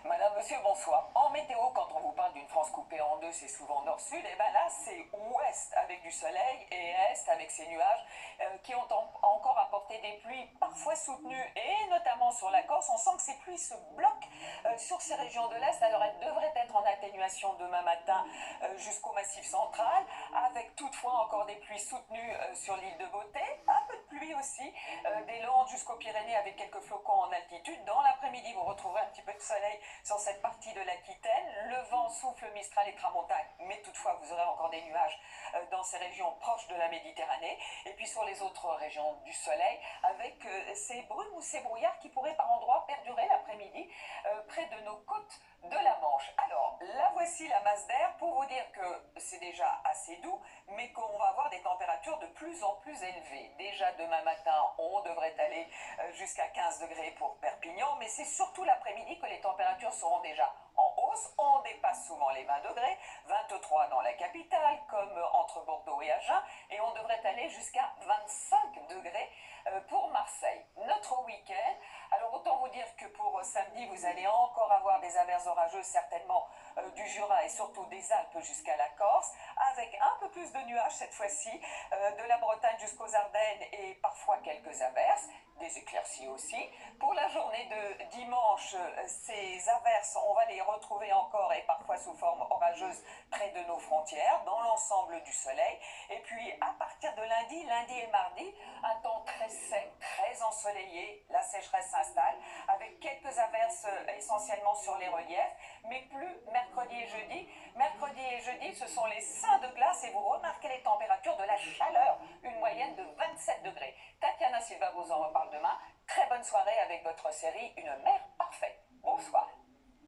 Madame, monsieur, bonsoir. En météo, quand on vous parle d'une France coupée en deux, c'est souvent nord-sud. Et bien là, c'est ouest avec du soleil et est avec ces nuages qui ont encore apporté des pluies parfois soutenues. Et notamment sur la Corse, on sent que ces pluies se bloquent sur ces régions de l'Est. Alors elles devraient être en atténuation demain matin jusqu'au Massif central, avec toutefois encore des pluies soutenues sur l'île de Beauté. Un peu de pluie aussi, des Landes jusqu'aux Pyrénées avec quelques flocons en altitude. Dans l'après-midi, vous retrouverez un petit peu de soleil sur cette partie de l'Aquitaine. Le vent souffle mistral et tramontane, mais toutefois vous aurez encore des nuages dans ces régions proches de la Méditerranée. Et puis sur les autres régions du soleil, avec ces brumes ou ces brouillards qui pourraient par endroits perdurer l'après-midi près de nos côtes de la Manche. Alors, là voici la masse d'air pour vous dire que c'est déjà assez doux, mais qu'on va avoir des températures de plus en plus élevées. Déjà demain matin, on devrait aller jusqu'à 15 degrés pour Perpignan, mais c'est surtout l'après-midi que les températures seront déjà en hausse. On dépasse souvent les 20 degrés, 23 dans la capitale, comme entre Bordeaux et Agen, et on devrait aller jusqu'à 25 degrés pour Marseille. Notre week-end, alors autant vous dire que pour samedi, vous allez encore avoir des averses orageuses, certainement du Jura et surtout des Alpes jusqu'à la Corse, avec un peu plus de nuages cette fois-ci, de la Bretagne jusqu'aux Ardennes et parfois quelques averses, des éclaircies aussi. Pour la journée de dimanche, ces averses, on va les retrouver encore et parfois sous forme orageuse près de nos frontières, dans l'ensemble du soleil. Et puis à partir de lundi et mardi, un temps très sec, très ensoleillé, la sécheresse s'installe, avec quelques averses essentiellement sur les reliefs, mais plus mercredi et jeudi. Mercredi et jeudi, ce sont les saints de glace et vous remarquez les températures de la chaleur, une moyenne de 27 degrés. Tatiana Silva vous en reparle demain. Très bonne soirée avec votre série Une mer